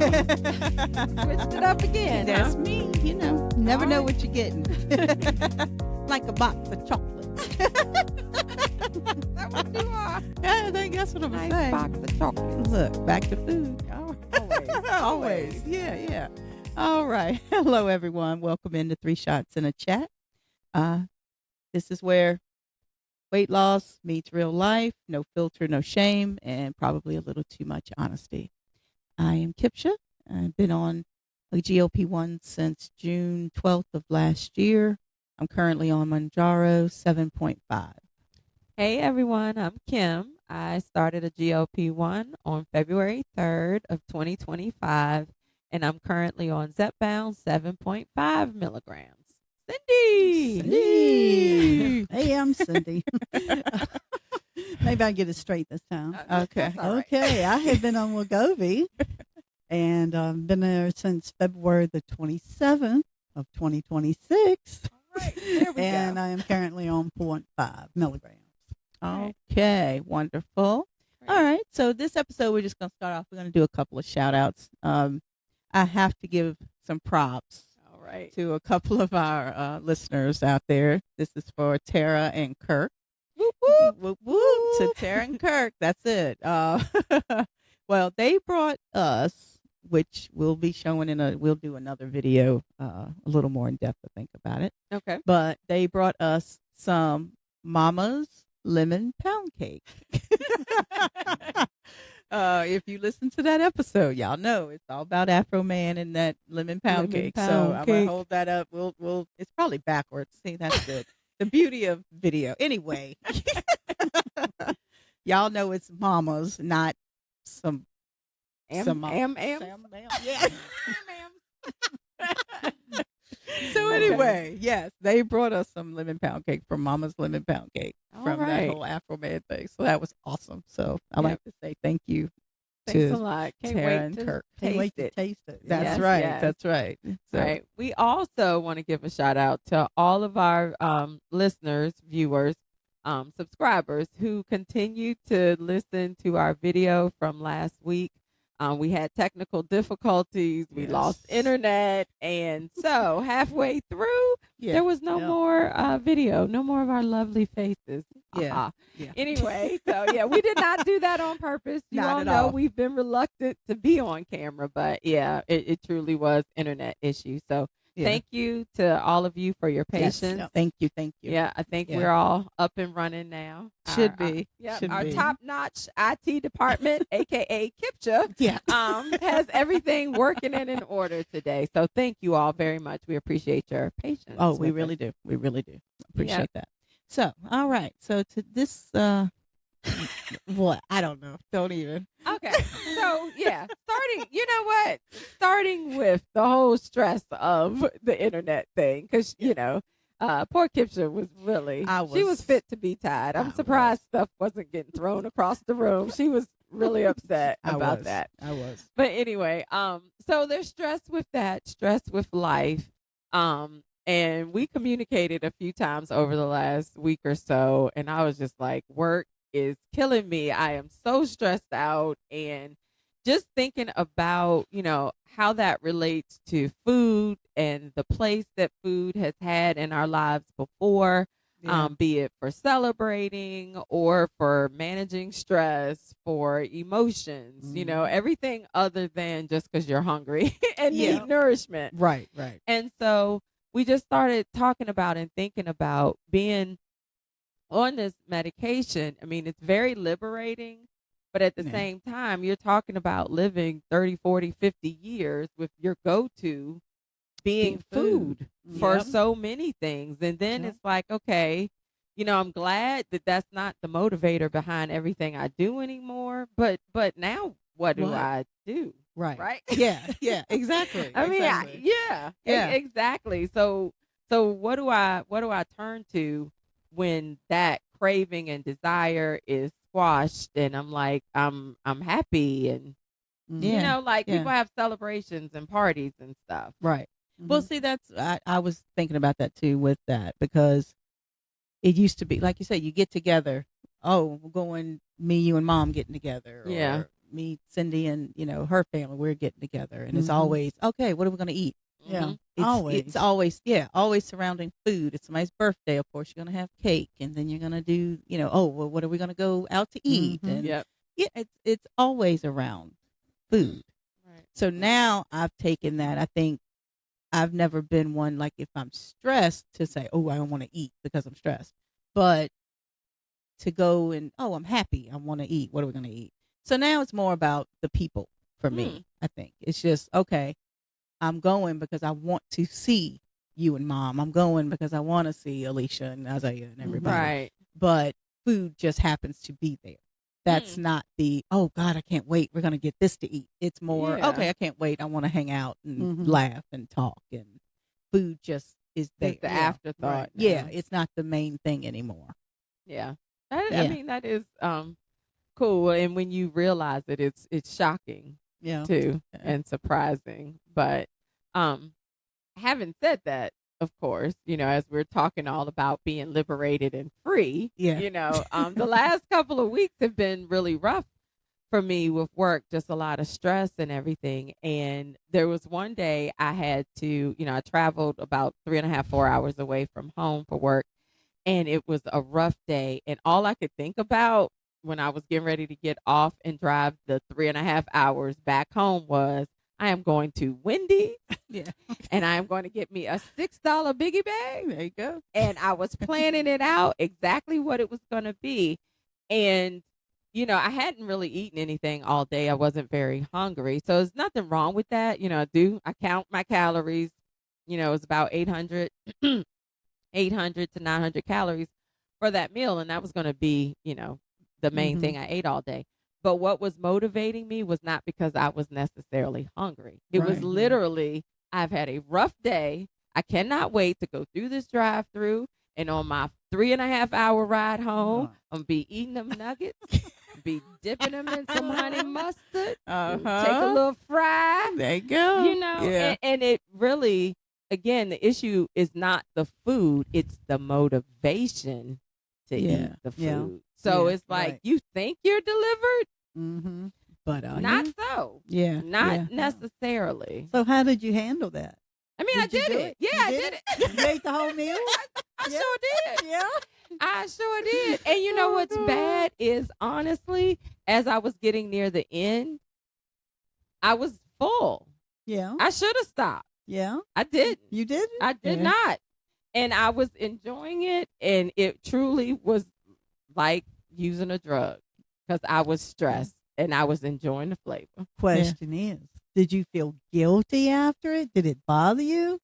Switched it up again. That's huh? me. You know, never know All what you're getting. Like a box of chocolates. That's what you are. Yeah, I think that's what I'm Nice saying. box of chocolates. Look, back to food. Always. Always. Yeah. All right. Hello, everyone. Welcome into Three Shots in a Chat. This is where weight loss meets real life, no filter, no shame, and probably a little too much honesty. I am Kipsha. I've been on a GLP-1 since June 12th of last year. I'm currently on Manjaro 7.5. Hey everyone, I'm Kim. I started a GLP-1 on February 3rd of 2025, and I'm currently on Zepbound 7.5 milligrams. Cindy! Hey, I'm Cindy. Maybe I get it straight this time. Okay. That's all right. Okay, I have been on Wegovy and been there since February the 27th of 2026. All right, there we And go. I am currently on 0.5 milligrams. Right. Okay, wonderful. All right, so this episode we're just going to start off. We're going to do a couple of shout outs. I have to give some props All right. to a couple of our listeners out there. This is for Tara and Kirk. Whoop, whoop. Whoop, whoop, to Tara and Kirk. That's it. Well, they brought us, which we'll be showing we'll do another video a little more in depth to think about it. Okay. But they brought us some Mama's lemon pound cake. If you listen to that episode, y'all know it's all about Afro Man and that lemon pound Lemon cake. pound So I'm cake. gonna hold that up. We'll. It's probably backwards. See, that's good. The beauty of video. Anyway, y'all know it's Mama's, not some Am. Yeah. So anyway, yes, they brought us some lemon pound cake from Mama's Lemon Pound Cake from that right. whole Afro Man thing. So that was awesome. So I Yep. like to say thank you Thanks to a lot. Can't Tara wait and to Kirk. taste it. Taste it. That's Yes, right. yes. That's right. So, All right. We also want to give a shout out to all of our listeners, viewers, subscribers who continue to listen to our video from last week. We had technical difficulties. We Yes. lost internet. And so halfway through, yeah, there was no yeah, more video, no more of our lovely faces. Yeah. Aha. yeah. Anyway, so yeah, we did not do that on purpose. You Not all at know all. we've been reluctant to be on camera, but yeah, it truly was internet issue. So Yeah. thank you to all of you for your Yes. patience. Yeah. Thank you. Thank you. Yeah, I think Yeah. we're all up and running now. Should Our- be. yeah, Should our be. top-notch IT department, aka Kipsha, Yeah. has everything working and in order today. So thank you all very much. We appreciate your patience. Oh, we with really us. do. We really do. Appreciate that. So, all right. So to this, what? I don't know. Don't even. Okay. So yeah, starting with the whole stress of the internet thing, because poor Kipsha was really she was fit to be tied. I'm I surprised stuff wasn't getting thrown across the room. She was really upset about that. I was. But anyway, so there's stress with that, stress with life. And we communicated a few times over the last week or so, and I was just like, work is killing me. I am so stressed out, and just thinking about, how that relates to food and the place that food has had in our lives before, Yeah. be it for celebrating or for managing stress, for emotions, everything other than just because you're hungry and Yeah. need nourishment. Right. Right. And so we just started talking about and thinking about being on this medication. I mean, it's very liberating, but at the Yeah. same time, you're talking about living 30, 40, 50 years with your go-to being food for Yep. so many things. And then Yep. it's like, okay, I'm glad that that's not the motivator behind everything I do anymore. But now what do What? I do? Right. Right? Yeah. Yeah. Exactly. I mean, exactly. yeah, Yeah. exactly. So what do I turn to when that craving and desire is squashed, and I'm like, I'm happy, and Yeah. Yeah. people have celebrations and parties and stuff. Right. Well, see, I was thinking about that too with that, because it used to be, like you said, you get together. Oh, we're going, me, you, and mom getting together. Yeah. Or me, Cindy, and her family, we're getting together, and it's Mhm. always okay. What are we gonna eat? Yeah. It's always always surrounding food. It's somebody's birthday, of course you're gonna have cake, and then you're gonna do oh well, what are we gonna go out to eat? Mhm. And Yep. yeah, it's always around food. Right. So now I've taken that. I think I've never been one like if I'm stressed to say, oh, I don't want to eat because I'm stressed, but to go and I'm happy, I want to eat. What are we gonna eat? So now it's more about the people for me. I think it's just okay. I'm going because I want to see you and Mom. I'm going because I want to see Alicia and Isaiah and everybody. Right. But food just happens to be there. That's not the, oh God, I can't wait. We're going to get this to eat. It's more, Yeah. okay, I can't wait. I want to hang out and Mhm. laugh and talk. And food just is there. It's the Yeah. afterthought. Right. Yeah, now. it's not the main thing anymore. Yeah. I Yeah. mean, that is cool. And when you realize it, it's shocking Yeah. too Yeah. and surprising. But having said that, of course, as we're talking all about being liberated and free, Yeah. the last couple of weeks have been really rough for me with work, just a lot of stress and everything. And there was one day I had to, I traveled about 3.5, 4 hours away from home for work. And it was a rough day. And all I could think about when I was getting ready to get off and drive the 3.5 hours back home was I am going to Wendy's Yeah. and I am going to get me a $6 biggie bag. There you go. And I was planning it out exactly what it was going to be. And, I hadn't really eaten anything all day. I wasn't very hungry. So there's nothing wrong with that. I count my calories. It's about 800 to 900 calories for that meal. And that was going to be, the main thing I ate all day. But what was motivating me was not because I was necessarily hungry. It was Right. literally, I've had a rough day. I cannot wait to go through this drive through. And on my 3.5 hour ride home, Right. I'm be eating them nuggets, be dipping them in some honey mustard, Uh-huh. take a little fry, There you go. Yeah. and it really, again, the issue is not the food, it's the motivation to Yeah. eat the food. Yeah. So Yeah, it's like right. you think you're delivered, Mhm. But are not you? so. Yeah. Not yeah. necessarily. So how did you handle that? I mean, I Did you did do it. it? Yeah, You I did did it? it. You ate the whole meal? I Yeah. sure did. Yeah. I sure did. And you know what's bad is honestly, as I was getting near the end, I was full. Yeah. I should have stopped. Yeah. I didn't. You did? I did Yeah. not. And I was enjoying it. And it truly was like using a drug because I was stressed and I was enjoying the flavor. Question is, did you feel guilty after it? Did it bother you?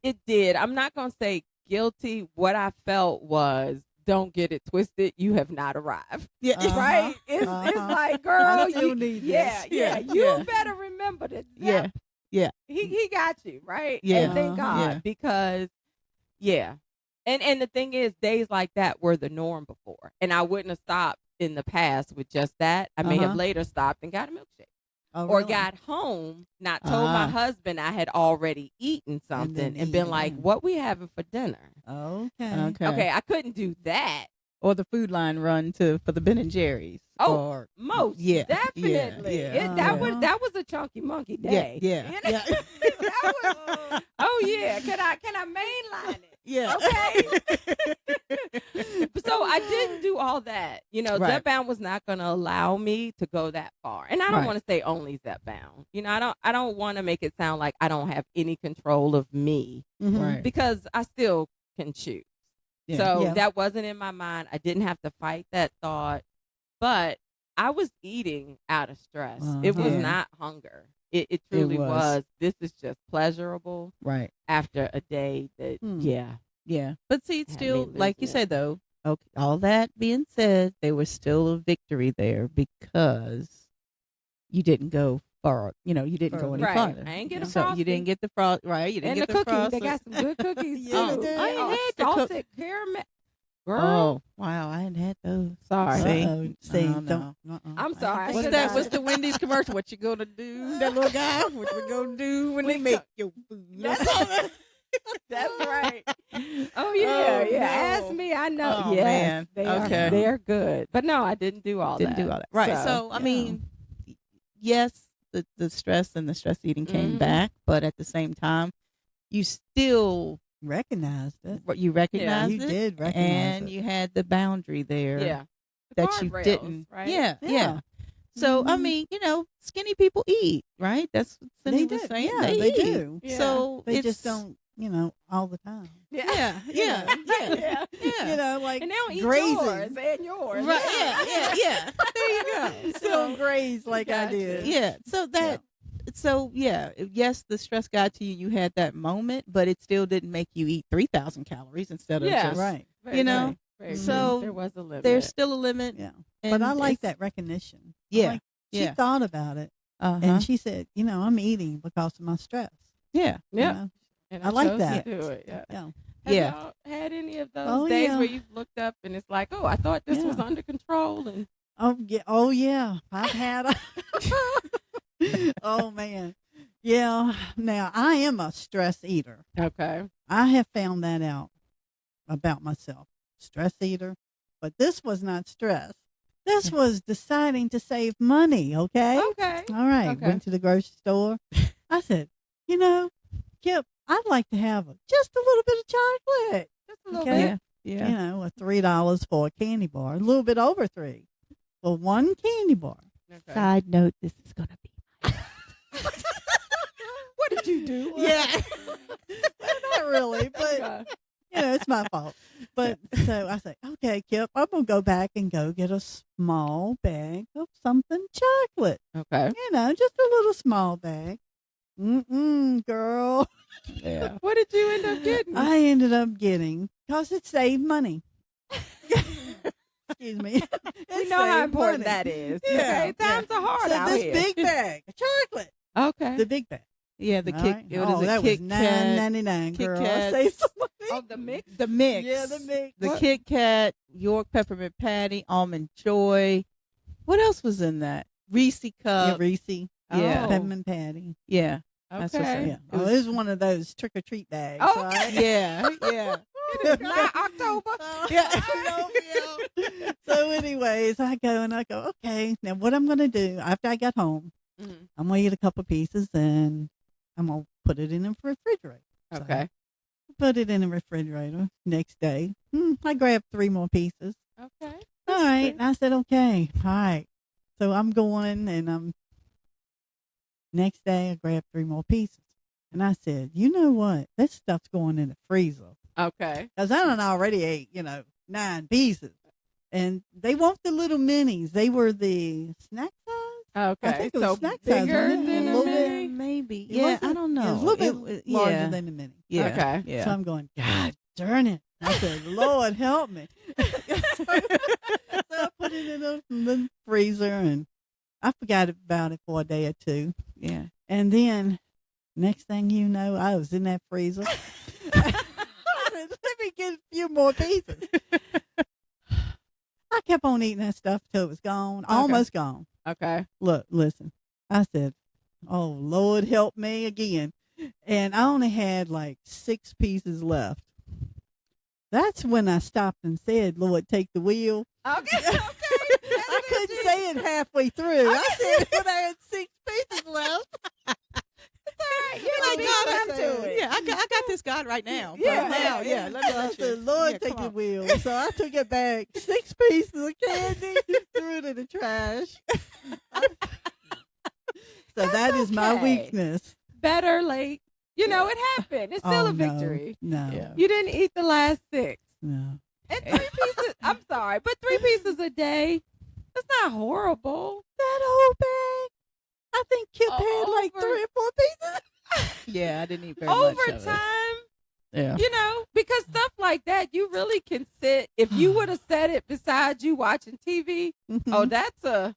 It did. I'm not gonna say guilty. What I felt was, don't get it twisted. You have not arrived. Yeah. Uh-huh. Right? It's Uh-huh. like, girl, I still you need yeah, this. yeah. Yeah, You yeah. better remember that. Yeah. Zep, Yeah. He got you, right? Yeah. And thank God. Yeah. Because And the thing is, days like that were the norm before. And I wouldn't have stopped in the past with just that. I may have Uh-huh. later stopped and got a milkshake. Oh, Or really? got home, not told my husband I had already eaten something then and been eat like, again. what we having for dinner? Okay. Okay, I couldn't do that. Or the food line run for the Ben and Jerry's. Oh, Or, most yeah, definitely. yeah, That was a chunky monkey day. Yeah. You know? That was, oh yeah. Can I mainline it? Yeah. Okay. So I didn't do all that. Right. Zepbound was not going to allow me to go that far. And I don't Right. want to say only Zepbound. I don't want to make it sound like I don't have any control of me Mhm. Right. because I still can choose. Yeah. So Yeah. that wasn't in my mind. I didn't have to fight that thought, but I was eating out of stress. It was Yeah. not hunger. It truly was. was. This is just pleasurable Right. after a day that, Yeah. But see, it's Had still, me like you losing said, it. though, okay, all that being said, there was still a victory there because you didn't go far. You didn't go any Right. farther. I ain't get a So you Frosty. didn't get the frost. Right. You didn't And get the the cookies. frost. They got some good cookies Yeah, too. they did. I ain't had the salted caramel. Girl. Oh, wow. I hadn't had those. Sorry. See? Uh-oh. See, Oh, don't. I'm sorry. I What's should that? not- What's the Wendy's commercial? What you gonna do? That little guy. What we gonna do when they make your food? That's- That's right. Oh yeah, Oh, yeah. no. Ask me, I know. Oh, Yes, man. they Okay. are. They're good. But no, I didn't do all Didn't that. do all that. Right. So, I yeah. mean, yes, the stress and the stress eating came Mhm. back, but at the same time, you still Recognized it. you recognized You it, did recognize and it. you had the boundary there Yeah. The that you guardrails, didn't. right? Yeah, Yeah. yeah. So I Mhm. mean, skinny people eat, right? That's what Cindy They was do. saying. Yeah, they Eat. do. Yeah. So They it's just don't, all the time. Yeah. Yeah, yeah, yeah, yeah. yeah. Like And they don't eat grazing. yours and yours. Right? Yeah. There you go. They don't So graze like I Gotcha. did. yeah. Yes, the stress got to you. You had that moment, but it still didn't make you eat 3,000 calories instead of Yeah. just Right. Very you know. true. Very true. So there was a limit. there's still a limit. Yeah. And But I like it's- that recognition. Yeah. She Yeah. thought about it Uh-huh. and she said, I'm eating because of my stress. Yeah. you Yep. know? And I like chose that. To do it. Yeah. Yeah. Have Yeah. y'all had any of those Oh, days yeah. where you've looked up and it's like, oh, I thought this was Yeah. under control, and Oh yeah. I've had oh man. Yeah. Now I am a stress eater. okay, I have found that out about myself. Stress eater. But this was not stress. This was deciding to save money, okay? okay, All right. Okay. Went to the grocery store. I said, Kip, I'd like to have just a little bit of chocolate. just a little Okay. bit. Yeah. A $3 for a candy bar, a little bit over 3 for one candy bar. Okay. Side note: this is gonna be. What did you do? Yeah. Not really, but Okay. it's my fault. But so I say, okay, Kip, I'm gonna go back and go get a small bag of something chocolate. Okay. Just a little small bag. Girl. Yeah. What did you end up getting? I ended up getting because it saved money. Excuse me. we It know how saved important money. that is. Yeah, Okay, times are hard So out this here. big bag of chocolate, okay. the big bag. Yeah. The All kick. right. What is it? That Kit was Kat. $9.99, Kit girl. I Kats. saved some money. Oh, the mix. The mix. Yeah, the mix. The What? Kit Kat, York peppermint patty, almond joy. What else was in that? Reese Yeah, cup. Reese, Yeah. Oh. peppermint patty. Yeah. That's what's Okay. up. Yeah. It It was- was one of those trick or treat bags. Oh, right? Yeah. Yeah. Not October. Yeah. So, anyways, I go and I go, okay, now what I'm going to do after I got home, Mhm. I'm going to eat a couple pieces and I'm going to put it in the refrigerator. So, Okay. put it in the refrigerator. Next day, I grabbed 3 more pieces. Okay. All right. And I said, okay. All right. So I'm going and next day I grabbed 3 more pieces. And I said, you know what? This stuff's going in the freezer. Okay. Because I done already ate, 9 pieces. And they weren't the little minis. They were the snack size. Okay. think it was so snack size, bigger wasn't it? than A a little bit. mini. Maybe. It Yeah. wasn't- I don't know. It was a little bit was- larger yeah. than the mini. Yeah. Okay. Yeah. So I'm going, God darn it. I said, Lord, help me. So I put it in the freezer and I forgot about it for a day or 2. Yeah. And then next thing you know, I was in that freezer. I said, let me get a few more pieces. I kept on eating that stuff till it was gone, almost gone. Okay. Look, listen. I said, oh, Lord, help me again. And I only had like 6 pieces left. That's when I stopped and said, Lord, take the wheel. Okay. I couldn't say it halfway through. I said when I had 6 pieces left. You're like, God, I I'm said, to it. Yeah. I got this God right now. Yeah. Right now. Yeah. Let me So I let you. said, Lord, Yeah, take come the on. wheel. So I took it back. 6 pieces of candy, threw it in the trash. So that is my okay. weakness. Better late. It happened. It's still Oh, a victory. No. Yeah. You didn't eat the last 6. No. And 3 pieces. I'm sorry, but 3 pieces a day. That's not horrible. That whole bag. I think Kip had like Over- 3 or 4 pieces. Yeah. I didn't eat very much Over of it. time, Yeah. because stuff like that, you really can sit. If you would have set it beside you watching TV, oh, that's this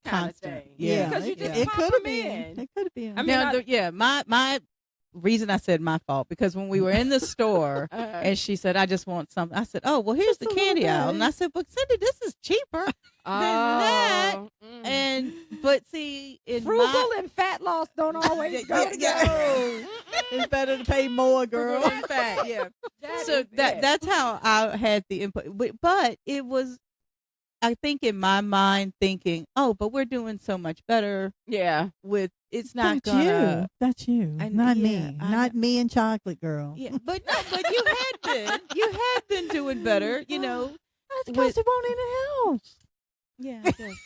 kind of Constant. thing. Yeah. Because you it, just it pop could have them been. in. It could have been. I mean, Now, my reason I said my fault, because when we were in the store and she said, I just want something, I said, oh, well, here's Just the a candy little aisle. bit. And I said, but Cindy, this is cheaper than that. But see, in Frugal and fat loss don't always go together. No. It's better to pay more, girl. Frugal and fat, yeah. That So is it. that's how I had the input. But it was, I think in my mind thinking, oh, but we're doing so much better Yeah. with, it's not That's gonna. you. That's you. I- Not yeah, me. I Not me and chocolate girl. Yeah, but no, but you had been doing better, you know. That's with- because it won't in the house. Yeah, I guess.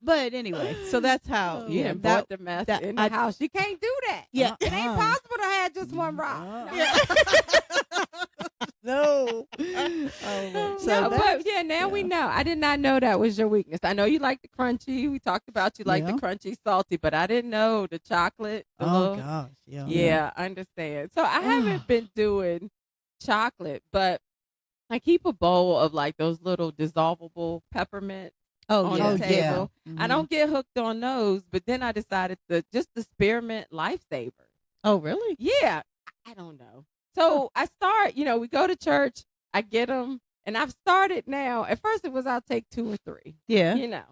But anyway, so that's how. You Yeah, done that, brought the mess that- in the I- house. You can't do that. Yeah. It ain't possible to have just one rock. No. Oh, No, So but yeah, now we know. I did not know that was your weakness. I know you like the crunchy. We talked about you like the Yeah. crunchy, salty, but I didn't know the chocolate. The Oh little, gosh. Yeah. yeah, I understand. So I haven't been doing chocolate, but I keep a bowl of like those little dissolvable peppermint on yeah. the table. I Mhm. don't get hooked on those, but then I decided to just the spearmint lifesaver. Oh, really? Yeah, I don't know. So I start, we go to church, I get them, and I've started now. At first it was I'll take 2 or 3, Yeah. have a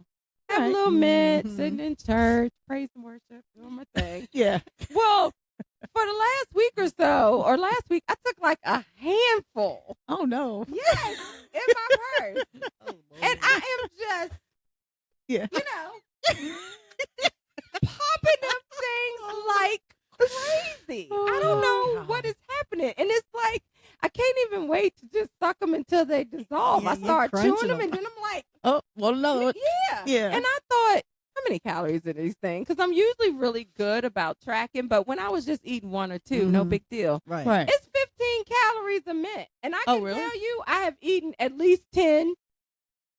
Right. little mint, Mhm. sitting in church, praise and worship, doing my thing. Yeah. Well, for the last week or so, or last week, I took like a handful. Oh no. Yes, in my purse. And I am just, Yeah. popping them things like crazy. I don't know what is happening. And it's like, I can't even wait to just suck them until they dissolve. Yeah, I you start crunching chewing them, them. and then I'm like, Oh, well, another one. yeah. Yeah. And I thought, how many calories are these things? Because I'm usually really good about tracking, but when I was just eating 1 or 2, no Mhm. big deal. Right. Right. It's 15 calories a minute. And I Oh, can really? tell you, I have eaten at least 10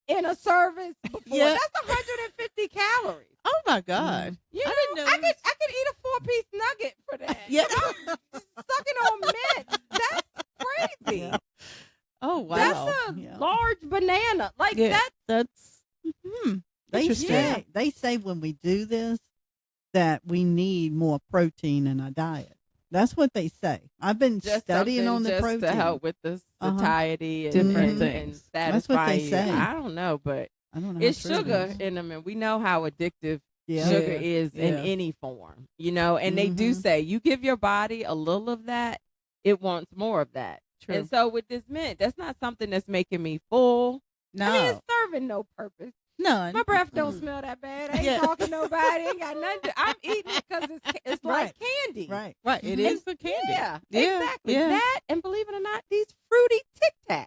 in a service before. Yeah. That's 150 calories. Oh my God. You I know, didn't know I it could eat a 4-piece nugget for that. Yeah. Sucking on mint. That's crazy. Yeah. Oh wow. That's a Yeah. large banana. Like Yeah. that's They Interesting. say when we do this that we need more protein in our diet. That's what they say. I've been just studying something on the just protein. to help with the Uh-huh. satiety and, Different and, things. and That's what they satisfying you. say. I don't know, but I don't know. it's how true it sugar is. in them, and we know how addictive Yeah. sugar Yeah. is in Yeah. any form, and they do Mhm. say you give your body a little of that, it wants more of that. True. And so with this mint, that's not something that's making me full. No. I mean, it's serving no purpose. None. My breath don't smell that bad. I ain't Yeah. talking to nobody. Ain't got nothing. I'm eating it because it's like candy. Right. Right. It And- is a candy. Yeah, Yeah, exactly. yeah. That, and believe it or not, these fruity Tic Tacs.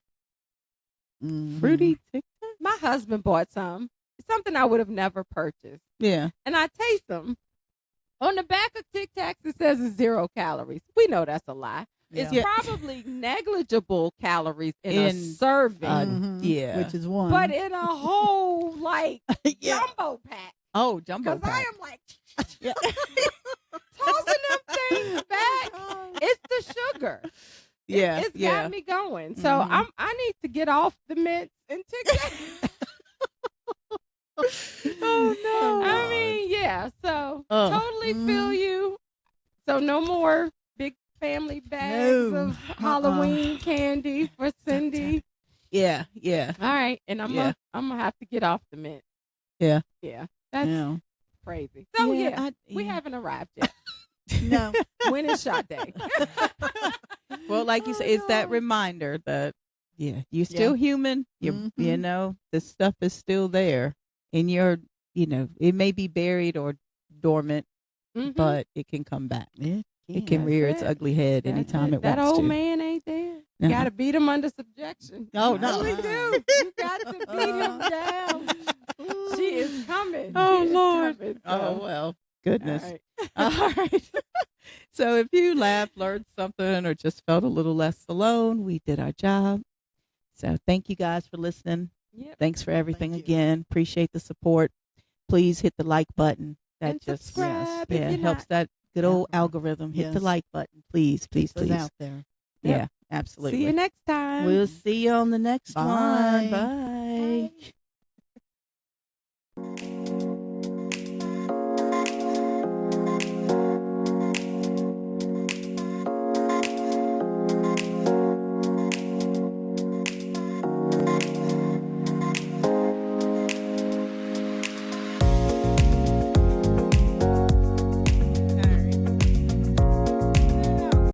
Mhm. Fruity Tic Tac. My husband bought some. It's something I would have never purchased. Yeah. And I taste them. On the back of Tic Tacs, it says it's 0 calories. We know that's a lie. It's Yeah. probably negligible calories in a In, serving, Mhm. Yeah. Which is one. but in a whole like Yeah. jumbo pack. Oh, jumbo Because I pack. am like Yeah. tossing them things back. It's the sugar. Yeah. It's yeah. got me going. So Mhm. I need to get off the mints and Tic Tacs. Oh no. I mean, yeah. So Oh. totally feel Mhm. you. So no more big family bags No. of Halloween candy for Cindy. Yeah. Yeah. All right, and I'm Yeah. gonna have to get off the mint. Yeah. Yeah, that's Yeah. crazy. So yeah, we yeah. haven't arrived yet. No. When is shot day? Well, like you Oh, say, it's that no. reminder that you're still human. You Mhm. know, the stuff is still there, and it may be buried or dormant, Mhm. but it can come back. It can That's rear its it. ugly head That's anytime it that wants old to. man ain't there. You Uh-huh. gotta beat him under subjection. Oh, You no. really do. You got to beat him down. She is coming. Oh, She is Lord. coming. Oh So, well, all goodness. right. All right. So if you laughed, learned something, or just felt a little less alone, we did our job. So thank you guys for listening. Yep. Thanks for everything Thank you. again. Appreciate the support. Please hit the like button. That And just subscribe if you're helps not. that good old Yeah. algorithm. Hit the Yes. like button, please, please, Keep us please. out there. Yeah, absolutely. See you next time. We'll see you on the next Bye. one. Bye. Bye.